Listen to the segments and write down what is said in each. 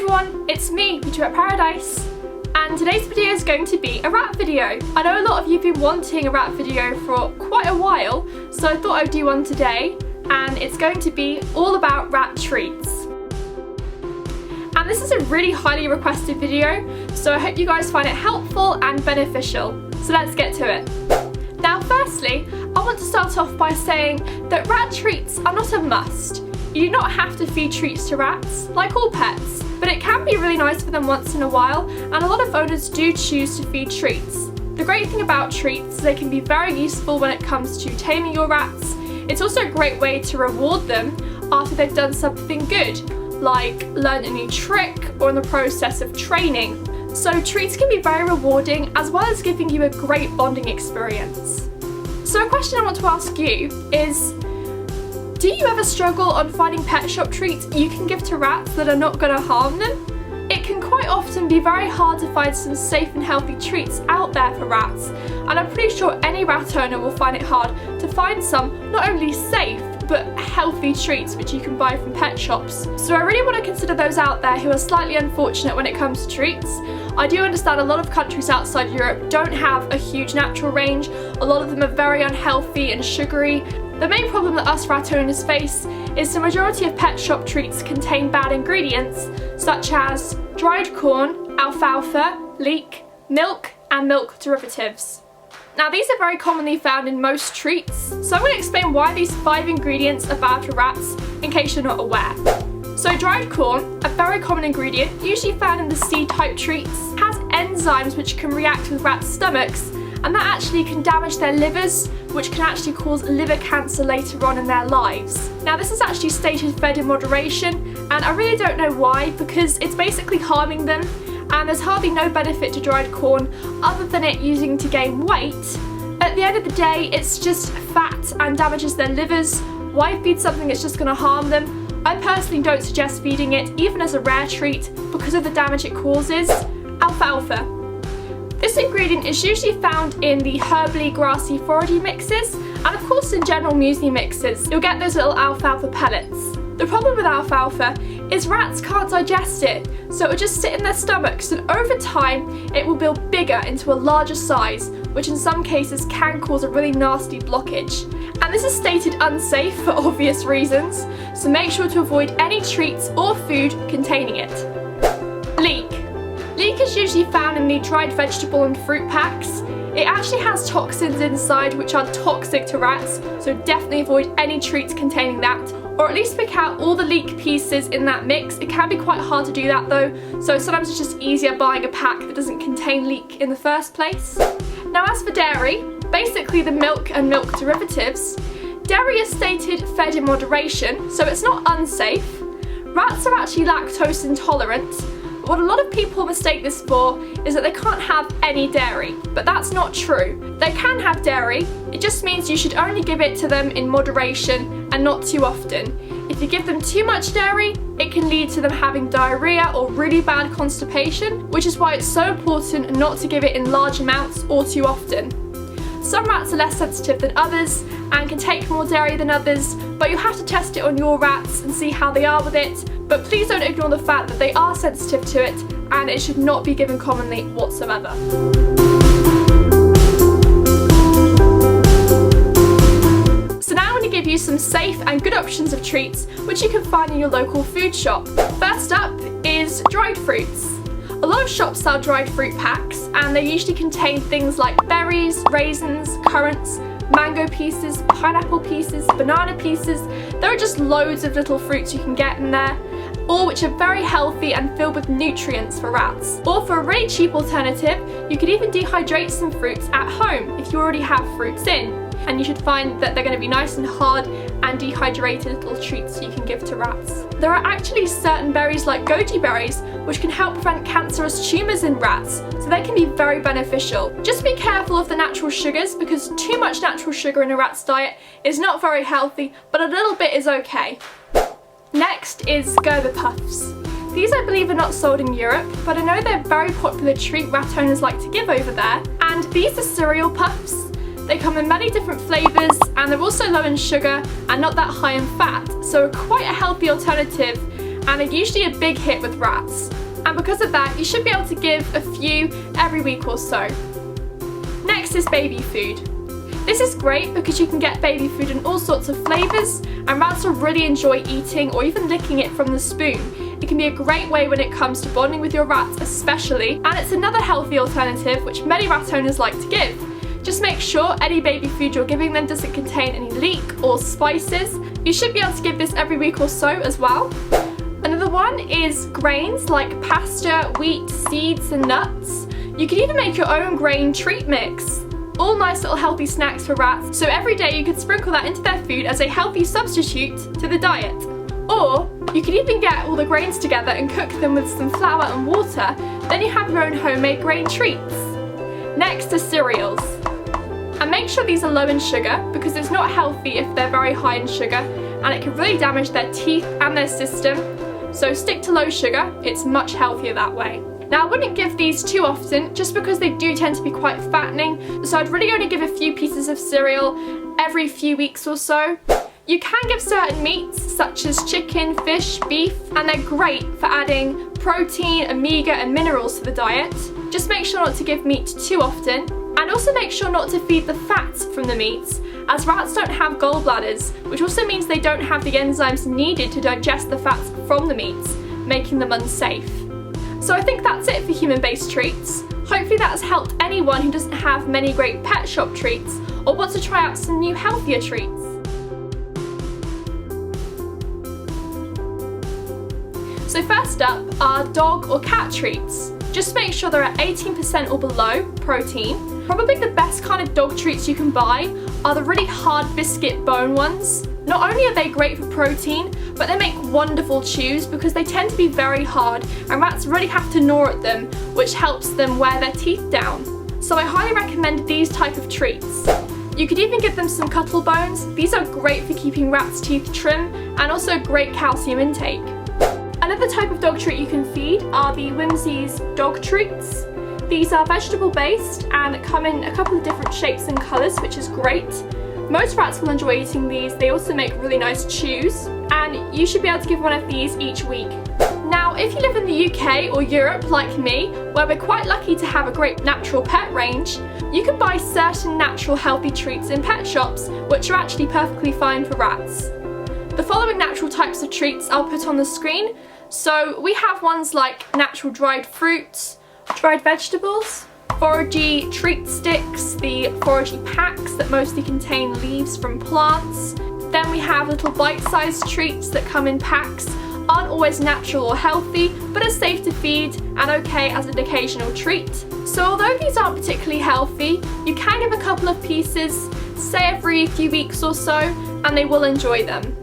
everyone, it's me, Beauty at Paradise, and today's video is going to be a rat video. I know a lot of you have been wanting a rat video for quite a while, so I thought I'd do one today, and it's going to be all about rat treats. And this is a really highly requested video, so I hope you guys find it helpful and beneficial. So let's get to it. Now firstly, I want to start off by saying that rat treats are not a must. You do not have to feed treats to rats, like all pets, but it can be really nice for them once in a while, and a lot of owners do choose to feed treats. The great thing about treats is they can be very useful when it comes to taming your rats. It's also a great way to reward them after they've done something good, like learn a new trick or in the process of training. So treats can be very rewarding as well as giving you a great bonding experience. So a question I want to ask you is, do you ever struggle on finding pet shop treats you can give to rats that are not going to harm them? It can quite often be very hard to find some safe and healthy treats out there for rats, and I'm pretty sure any rat owner will find it hard to find some not only safe but healthy treats which you can buy from pet shops. So I really want to consider those out there who are slightly unfortunate when it comes to treats. I do understand a lot of countries outside Europe don't have a huge natural range. A lot of them are very unhealthy and sugary. The main problem that us rat owners face is the majority of pet shop treats contain bad ingredients such as dried corn, alfalfa, leek, milk and milk derivatives. Now these are very commonly found in most treats, so I'm going to explain why these 5 ingredients are bad for rats in case you're not aware. So dried corn, a very common ingredient, usually found in the seed type treats, has enzymes which can react with rats' stomachs, and that actually can damage their livers, which can actually cause liver cancer later on in their lives. Now this is actually stated fed in moderation, and I really don't know why, because it's basically harming them, and there's hardly no benefit to dried corn other than it using to gain weight. At the end of the day, it's just fat and damages their livers. Why feed something that's just going to harm them? I personally don't suggest feeding it, even as a rare treat, because of the damage it causes. Alfalfa. This ingredient is usually found in the herbally, grassy, foragey mixes, and of course in general muesli mixes. You'll get those little alfalfa pellets. The problem with alfalfa is rats can't digest it, so it will just sit in their stomachs, and over time it will build bigger into a larger size, which in some cases can cause a really nasty blockage. And this is stated unsafe for obvious reasons, so make sure to avoid any treats or food containing it. Leek. Leek is usually found in the dried vegetable and fruit packs. It actually has toxins inside which are toxic to rats, so definitely avoid any treats containing that, or at least pick out all the leek pieces in that mix. It can be quite hard to do that though, so sometimes it's just easier buying a pack that doesn't contain leek in the first place. Now as for dairy, basically the milk and milk derivatives, dairy is stated fed in moderation, so it's not unsafe. Rats are actually lactose intolerant. What a lot of people mistake this for is that they can't have any dairy, but that's not true. They can have dairy, it just means you should only give it to them in moderation and not too often. If you give them too much dairy, it can lead to them having diarrhea or really bad constipation, which is why it's so important not to give it in large amounts or too often. Some rats are less sensitive than others and can take more dairy than others, but you have to test it on your rats and see how they are with it. But please don't ignore the fact that they are sensitive to it, and it should not be given commonly whatsoever. So now I'm going to give you some safe and good options of treats which you can find in your local food shop. First up is dried fruits. A lot of shops sell dried fruit packs, and they usually contain things like berries, raisins, currants, mango pieces, pineapple pieces, banana pieces. There are just loads of little fruits you can get in there, all which are very healthy and filled with nutrients for rats. Or for a really cheap alternative, you could even dehydrate some fruits at home if you already have fruits in. And you should find that they're going to be nice and hard and dehydrated little treats you can give to rats. There are actually certain berries like goji berries which can help prevent cancerous tumours in rats, so they can be very beneficial. Just be careful of the natural sugars, because too much natural sugar in a rat's diet is not very healthy, but a little bit is okay. Next is Gerber puffs. These I believe are not sold in Europe, but I know they're a very popular treat rat owners like to give over there. And these are cereal puffs. They come in many different flavours, and they're also low in sugar and not that high in fat, so quite a healthy alternative and are usually a big hit with rats. And because of that, you should be able to give a few every week or so. Next is baby food. This is great because you can get baby food in all sorts of flavours, and rats will really enjoy eating or even licking it from the spoon. It can be a great way when it comes to bonding with your rats especially, and it's another healthy alternative which many rat owners like to give. Just make sure any baby food you're giving them doesn't contain any leek or spices. You should be able to give this every week or so as well. Another one is grains like pasta, wheat, seeds and nuts. You can even make your own grain treat mix. All nice little healthy snacks for rats, so every day you could sprinkle that into their food as a healthy substitute to the diet. Or you could even get all the grains together and cook them with some flour and water, then you have your own homemade grain treats. Next are cereals. And make sure these are low in sugar because it's not healthy if they're very high in sugar and it can really damage their teeth and their system. So stick to low sugar, it's much healthier that way. Now I wouldn't give these too often just because they do tend to be quite fattening, so I'd really only give a few pieces of cereal every few weeks or so. You can give certain meats such as chicken, fish, beef, and they're great for adding protein, omega and minerals to the diet. Just make sure not to give meat too often, and also make sure not to feed the fats from the meats, as rats don't have gallbladders, which also means they don't have the enzymes needed to digest the fats from the meats, making them unsafe. So I think that's it for human-based treats. Hopefully that has helped anyone who doesn't have many great pet shop treats or wants to try out some new healthier treats. So first up are dog or cat treats. Just make sure they're at 18% or below protein. Probably the best kind of dog treats you can buy are the really hard biscuit bone ones. Not only are they great for protein, but they make wonderful chews because they tend to be very hard and rats really have to gnaw at them, which helps them wear their teeth down. So I highly recommend these type of treats. You could even give them some cuttle bones. These are great for keeping rats' teeth trim and also great calcium intake. Another type of dog treat you can feed are the Whimsy's dog treats. These are vegetable based and come in a couple of different shapes and colours, which is great. Most rats will enjoy eating these. They also make really nice chews, and you should be able to give one of these each week. Now, if you live in the UK or Europe like me, where we're quite lucky to have a great natural pet range, you can buy certain natural healthy treats in pet shops, which are actually perfectly fine for rats. The following natural types of treats I'll put on the screen. So we have ones like natural dried fruits, dried vegetables, foragey treat sticks, the foragey packs that mostly contain leaves from plants. Then we have little bite-sized treats that come in packs, aren't always natural or healthy, but are safe to feed and okay as an occasional treat. So although these aren't particularly healthy, you can give a couple of pieces, say every few weeks or so, and they will enjoy them.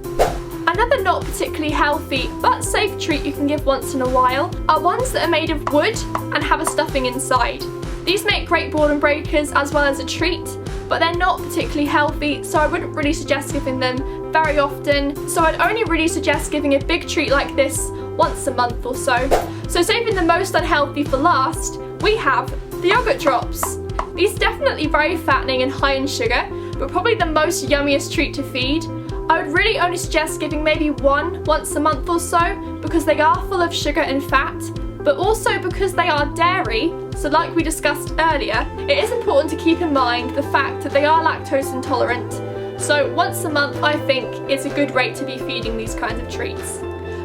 Another not particularly healthy but safe treat you can give once in a while are ones that are made of wood and have a stuffing inside. These make great boredom breakers as well as a treat, but they're not particularly healthy, so I wouldn't really suggest giving them very often. So I'd only really suggest giving a big treat like this once a month or so. So saving the most unhealthy for last, we have the yogurt drops. These are definitely very fattening and high in sugar, but probably the most yummiest treat to feed. I would really only suggest giving maybe one once a month or so because they are full of sugar and fat, but also because they are dairy, so like we discussed earlier, it is important to keep in mind the fact that they are lactose intolerant. So once a month I think is a good rate to be feeding these kinds of treats.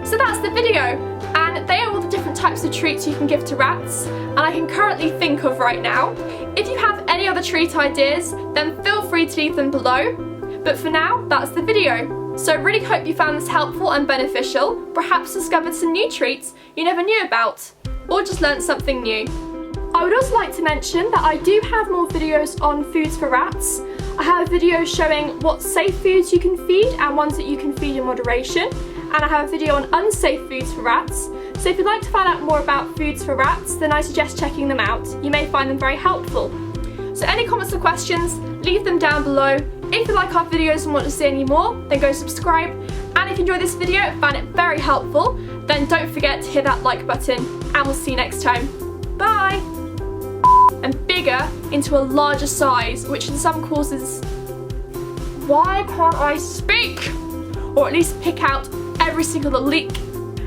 So that's the video, and they are all the different types of treats you can give to rats, and I can currently think of right now. If you have any other treat ideas, then feel free to leave them below. But for now, that's the video. So I really hope you found this helpful and beneficial, perhaps discovered some new treats you never knew about, or just learnt something new. I would also like to mention that I do have more videos on foods for rats. I have a video showing what safe foods you can feed and ones that you can feed in moderation, and I have a video on unsafe foods for rats. So if you'd like to find out more about foods for rats, then I suggest checking them out. You may find them very helpful. So any comments or questions, leave them down below. If you like our videos and want to see any more, then go subscribe. And if you enjoyed this video and found it very helpful, then don't forget to hit that like button, and we'll see you next time. Bye! And bigger into a larger size, which in some causes... Why can't I speak? Or at least pick out every single leak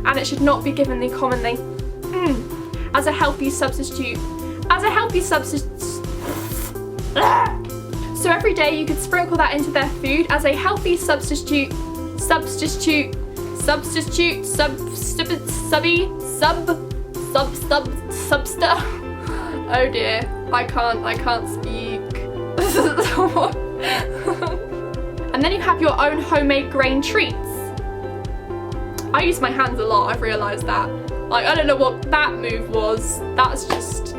and it should not be given commonly as a healthy substitute. So every day you could sprinkle that into their food as a healthy substitute. Oh dear, I can't speak. And then you have your own homemade grain treats. I use my hands a lot, I've realised that. Like, I don't know what that move was. That's just,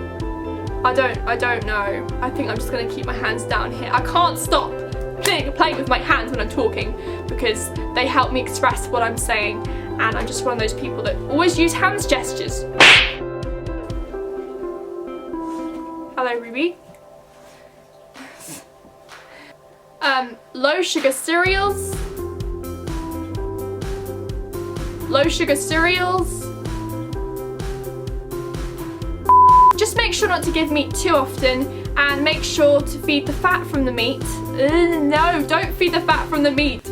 I don't know. I think I'm just gonna keep my hands down here. I can't stop playing with my hands when I'm talking because they help me express what I'm saying, and I'm just one of those people that always use hands gestures. Hello, Ruby. Low sugar cereals. Just make sure not to give meat too often, and make sure to feed the fat from the meat. No, don't feed the fat from the meat.